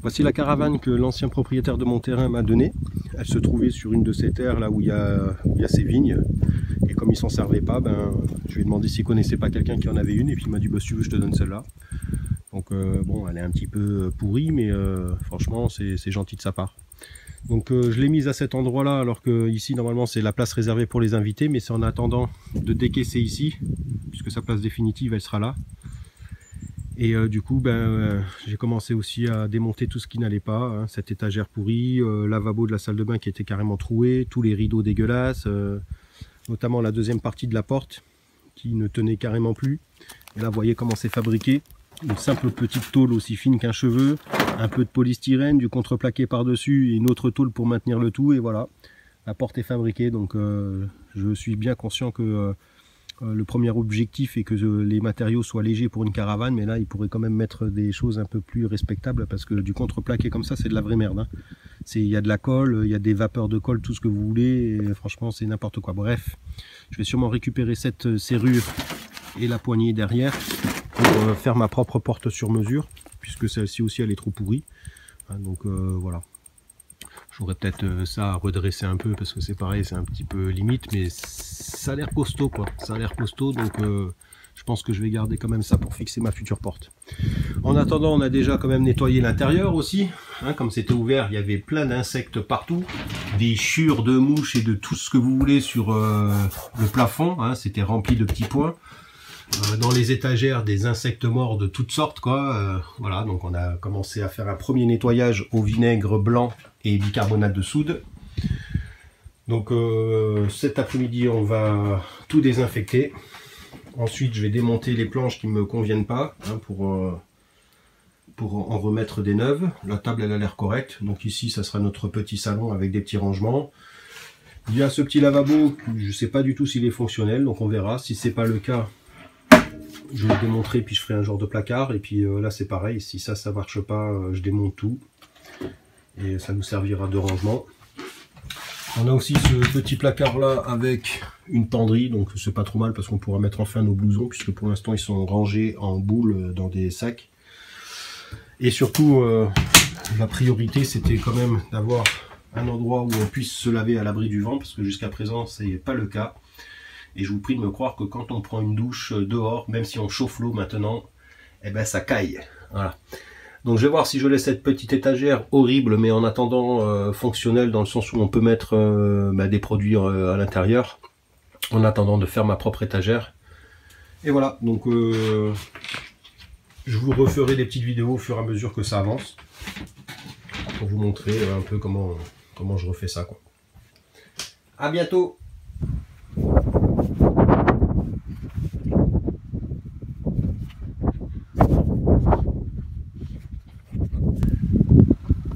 Voici la caravane que l'ancien propriétaire de mon terrain m'a donnée. Elle se trouvait sur une de ces terres là où il y a ces vignes. Et comme il s'en servait pas, je lui ai demandé s'il connaissait pas quelqu'un qui en avait une. Et puis il m'a dit bah, si tu veux je te donne celle-là. Donc bon, elle est un petit peu pourrie, mais franchement c'est gentil de sa part. Donc je l'ai mise à cet endroit là, alors que ici normalement c'est la place réservée pour les invités, mais c'est en attendant de décaisser ici, puisque sa place définitive elle sera là. Et du coup j'ai commencé aussi à démonter tout ce qui n'allait pas, hein, cette étagère pourrie, lavabo de la salle de bain qui était carrément troué, tous les rideaux dégueulasses, notamment la deuxième partie de la porte qui ne tenait carrément plus. Et là vous voyez comment c'est fabriqué, une simple petite tôle aussi fine qu'un cheveu, un peu de polystyrène, du contreplaqué par dessus et une autre tôle pour maintenir le tout, et voilà, la porte est fabriquée. Donc je suis bien conscient que le premier objectif est que les matériaux soient légers pour une caravane, mais là il pourrait quand même mettre des choses un peu plus respectables, parce que du contreplaqué comme ça c'est de la vraie merde, hein. Il y a de la colle, il y a des vapeurs de colle, tout ce que vous voulez, et franchement c'est n'importe quoi. Bref, je vais sûrement récupérer cette serrure et la poignée derrière pour faire ma propre porte sur mesure, puisque celle-ci aussi elle est trop pourrie, hein, donc voilà. J'aurais peut-être ça à redresser un peu, parce que c'est pareil, c'est un petit peu limite, mais ça a l'air costaud quoi, ça a l'air costaud, donc je pense que je vais garder quand même ça pour fixer ma future porte. En attendant, on a déjà quand même nettoyé l'intérieur aussi, hein, comme c'était ouvert, il y avait plein d'insectes partout, des chure de mouches et de tout ce que vous voulez sur le plafond, hein, c'était rempli de petits points. Dans les étagères, des insectes morts de toutes sortes quoi, voilà, donc on a commencé à faire un premier nettoyage au vinaigre blanc et bicarbonate de soude. Donc cet après-midi on va tout désinfecter. Ensuite je vais démonter les planches qui ne me conviennent pas, hein, pour en remettre des neuves. La table elle a l'air correcte, donc ici ça sera notre petit salon avec des petits rangements. Il y a ce petit lavabo, je ne sais pas du tout s'il est fonctionnel, donc on verra. Si c'est pas le cas, je le démonterai, puis je ferai un genre de placard. Et puis là c'est pareil, si ça marche pas, je démonte tout et ça nous servira de rangement. On a aussi ce petit placard là avec une penderie, donc c'est pas trop mal parce qu'on pourra mettre enfin nos blousons, puisque pour l'instant ils sont rangés en boule dans des sacs. Et surtout la priorité c'était quand même d'avoir un endroit où on puisse se laver à l'abri du vent, parce que jusqu'à présent c'est pas le cas. Et je vous prie de me croire que quand on prend une douche dehors, même si on chauffe l'eau maintenant, eh ben ça caille. Voilà. Donc je vais voir si je laisse cette petite étagère horrible, mais en attendant fonctionnelle, dans le sens où on peut mettre des produits à l'intérieur, en attendant de faire ma propre étagère. Et voilà, donc je vous referai des petites vidéos au fur et à mesure que ça avance, pour vous montrer un peu comment je refais ça, quoi. À bientôt.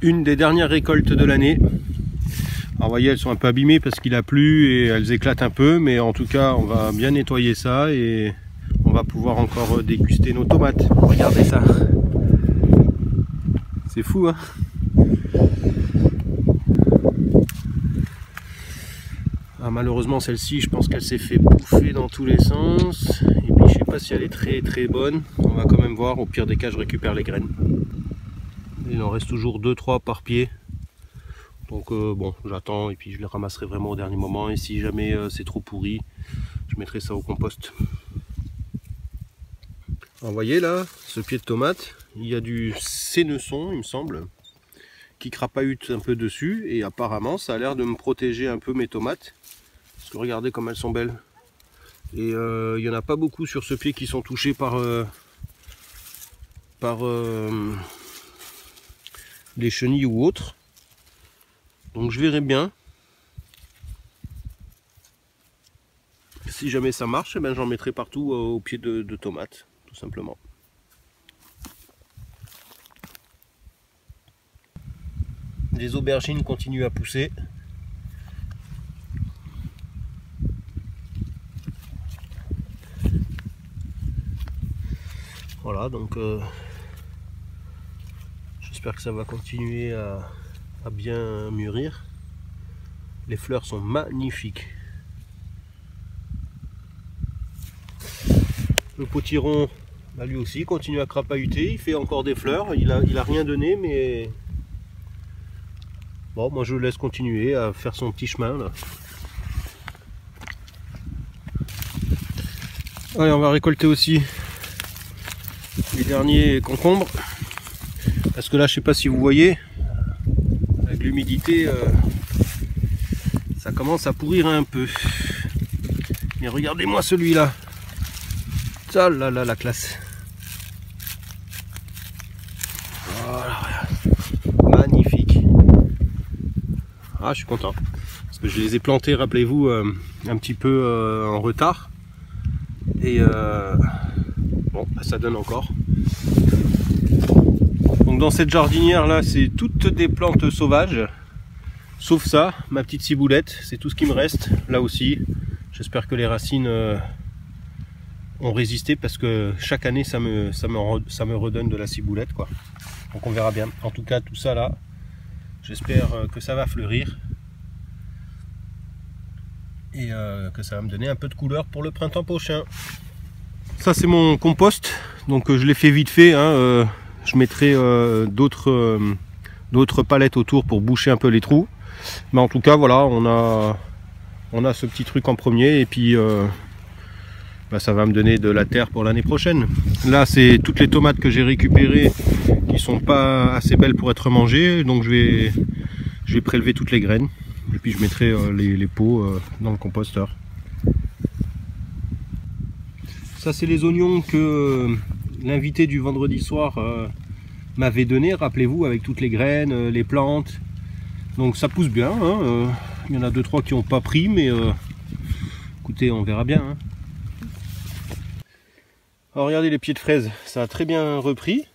Une des dernières récoltes de l'année. Alors vous voyez, elles sont un peu abîmées parce qu'il a plu et elles éclatent un peu, mais en tout cas on va bien nettoyer ça et on va pouvoir encore déguster nos tomates. Regardez ça, c'est fou, hein. Ah, malheureusement celle-ci, je pense qu'elle s'est fait bouffer dans tous les sens, et puis je sais pas si elle est très très bonne. On va quand même voir, au pire des cas je récupère les graines. Il en reste toujours 2-3 par pied. Donc bon, j'attends et puis je les ramasserai vraiment au dernier moment. Et si jamais c'est trop pourri, je mettrai ça au compost. Alors, vous voyez là, ce pied de tomate, il y a du sénesson, il me semble, qui crapahute un peu dessus. Et apparemment, ça a l'air de me protéger un peu mes tomates. Parce que regardez comme elles sont belles. Et il n'y en a pas beaucoup sur ce pied qui sont touchés par des chenilles ou autres. Donc je verrai bien. Si jamais ça marche, eh ben, j'en mettrai partout au pied de tomates, tout simplement. Les aubergines continuent à pousser. Voilà, donc j'espère que ça va continuer à bien mûrir. Les fleurs sont magnifiques. Le potiron Là, lui aussi il continue à crapahuter, il fait encore des fleurs, il a rien donné, mais bon, moi je le laisse continuer à faire son petit chemin là. Allez, on va récolter aussi les derniers concombres, parce que là je sais pas si vous voyez, avec l'humidité ça commence à pourrir un peu. Mais regardez-moi celui-là, ça là là, la classe. Voilà. Magnifique. Ah, je suis content parce que je les ai plantés, rappelez-vous, un petit peu en retard, et bon, ça donne encore. Donc dans cette jardinière là, c'est toutes des plantes sauvages, sauf ça, ma petite ciboulette, c'est tout ce qui me reste. Là aussi, j'espère que les racines ont résisté, parce que chaque année ça me redonne de la ciboulette, quoi. Donc on verra bien. En tout cas, tout ça là, j'espère que ça va fleurir et que ça va me donner un peu de couleur pour le printemps prochain. Ça c'est mon compost, donc je l'ai fait vite fait, hein, je mettrai d'autres palettes autour pour boucher un peu les trous, mais en tout cas voilà, on a ce petit truc en premier, et puis ça va me donner de la terre pour l'année prochaine. Là c'est toutes les tomates que j'ai récupérées qui sont pas assez belles pour être mangées, donc je vais prélever toutes les graines et puis je mettrai les pots dans le composteur. Ça c'est les oignons que l'invité du vendredi soir m'avait donné, rappelez-vous, avec toutes les graines, les plantes. Donc ça pousse bien, hein, il y en a 2-3 qui n'ont pas pris, mais écoutez, on verra bien, hein. Alors regardez les pieds de fraise, ça a très bien repris,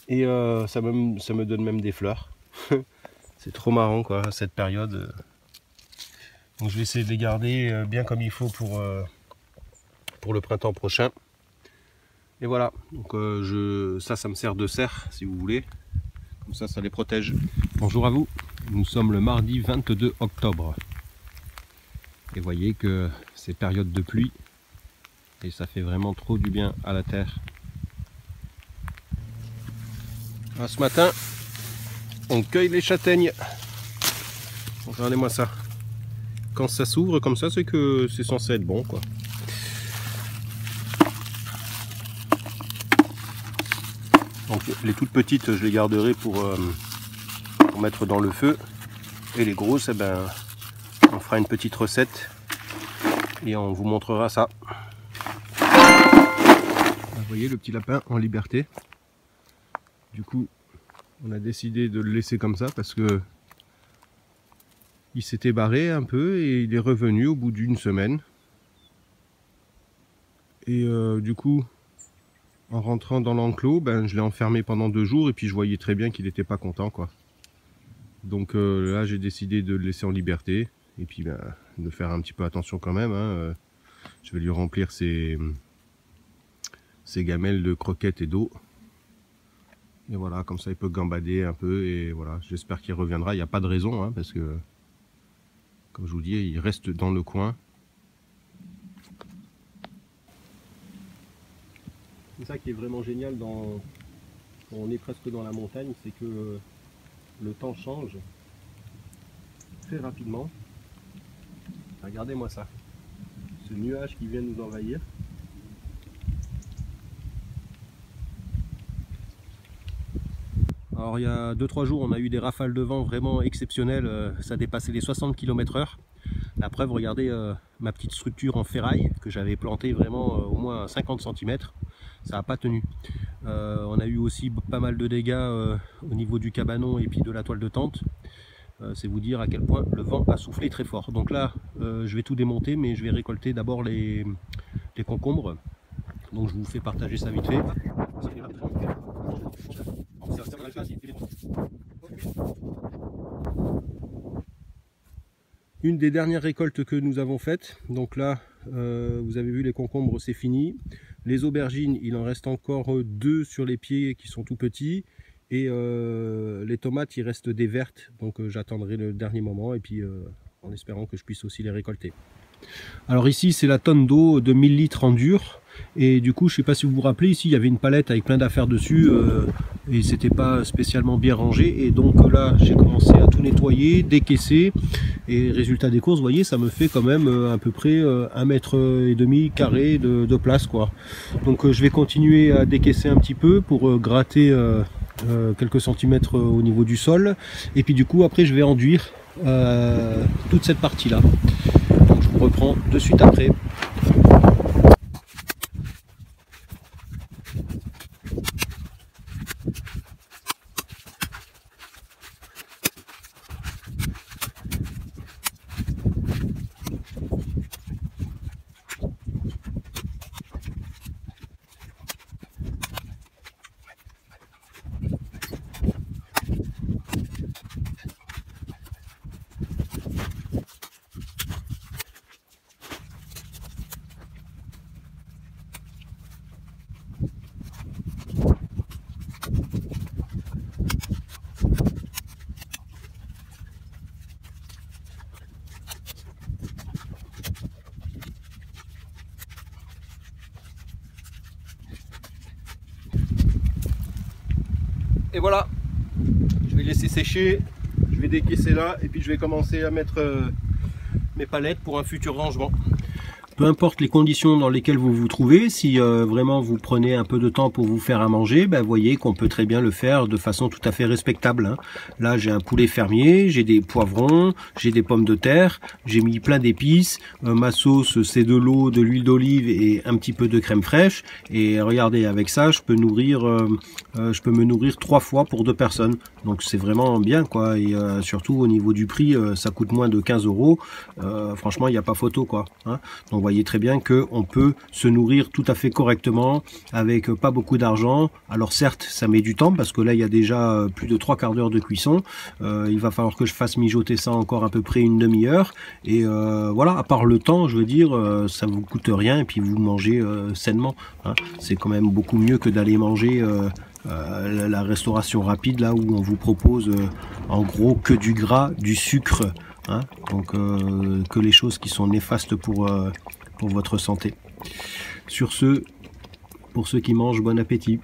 et ça me donne même des fleurs. C'est trop marrant, quoi, à cette période. Donc je vais essayer de les garder bien comme il faut pour le printemps prochain. Et voilà, donc ça me sert de serre si vous voulez, comme ça les protège. Bonjour à vous, nous sommes le mardi 22 octobre. Et voyez que c'est période de pluie, et ça fait vraiment trop du bien à la terre. Alors, ce matin, on cueille les châtaignes. Regardez-moi ça. Quand ça s'ouvre comme ça, c'est que c'est censé être bon, quoi. Donc les toutes petites, je les garderai pour mettre dans le feu. Et les grosses, eh ben, on fera une petite recette et on vous montrera ça. Vous voyez le petit lapin en liberté. Du coup, on a décidé de le laisser comme ça parce que il s'était barré un peu et il est revenu au bout d'une semaine. Et du coup, en rentrant dans l'enclos, ben, je l'ai enfermé pendant 2 jours et puis je voyais très bien qu'il n'était pas content, quoi. Donc là, j'ai décidé de le laisser en liberté et puis ben, de faire un petit peu attention quand même, hein. Je vais lui remplir ses gamelles de croquettes et d'eau. Et voilà, comme ça il peut gambader un peu, et voilà, j'espère qu'il reviendra. Il n'y a pas de raison, hein, parce que, comme je vous dis, il reste dans le coin. C'est ça qui est vraiment génial quand on est presque dans la montagne, c'est que le temps change très rapidement. Regardez-moi ça, ce nuage qui vient nous envahir. Alors il y a 2-3 jours, on a eu des rafales de vent vraiment exceptionnelles, ça dépassait les 60 km/h. La preuve, regardez ma petite structure en ferraille que j'avais plantée vraiment au moins 50 cm, ça n'a pas tenu. On a eu aussi pas mal de dégâts au niveau du cabanon et puis de la toile de tente. C'est vous dire à quel point le vent a soufflé très fort. Donc là, je vais tout démonter, mais je vais récolter d'abord les concombres. Donc je vous fais partager ça vite fait. Une des dernières récoltes que nous avons faites, donc là vous avez vu, les concombres c'est fini, les aubergines il en reste encore 2 sur les pieds qui sont tout petits, et les tomates il reste des vertes, donc j'attendrai le dernier moment et puis en espérant que je puisse aussi les récolter. Alors ici c'est la tonne d'eau de 1000 litres en dur, Et du coup, je sais pas si vous vous rappelez, ici il y avait une palette avec plein d'affaires dessus et c'était pas spécialement bien rangé. Et donc là, j'ai commencé à tout nettoyer, décaisser. Et résultat des courses, vous voyez, ça me fait quand même à peu près 1,5 m carré de place, quoi. Donc je vais continuer à décaisser un petit peu pour gratter quelques centimètres au niveau du sol. Et puis du coup, après, je vais enduire toute cette partie-là. Donc je vous reprends de suite après. Et voilà, je vais laisser sécher, je vais décaisser là et puis je vais commencer à mettre mes palettes pour un futur rangement. Peu importe les conditions dans lesquelles vous vous trouvez, si vraiment vous prenez un peu de temps pour vous faire à manger, ben, voyez qu'on peut très bien le faire de façon tout à fait respectable, hein. Là j'ai un poulet fermier, j'ai des poivrons, j'ai des pommes de terre, j'ai mis plein d'épices, ma sauce c'est de l'eau, de l'huile d'olive et un petit peu de crème fraîche. Et regardez, avec ça je peux me nourrir 3 fois pour 2 personnes. Donc c'est vraiment bien, quoi. Et surtout au niveau du prix, ça coûte moins de 15 €. Franchement il n'y a pas photo, quoi, hein. Donc vous voyez très bien qu'on peut se nourrir tout à fait correctement avec pas beaucoup d'argent. Alors certes ça met du temps parce que là il y a déjà plus de 3/4 d'heure de cuisson. Il va falloir que je fasse mijoter ça encore à peu près une demi-heure. Et voilà, à part le temps, je veux dire, ça vous coûte rien et puis vous mangez sainement, hein. C'est quand même beaucoup mieux que d'aller manger la restauration rapide, là où on vous propose en gros que du gras, du sucre, hein. Donc que les choses qui sont néfastes pour votre santé. Sur ce, pour ceux qui mangent, bon appétit.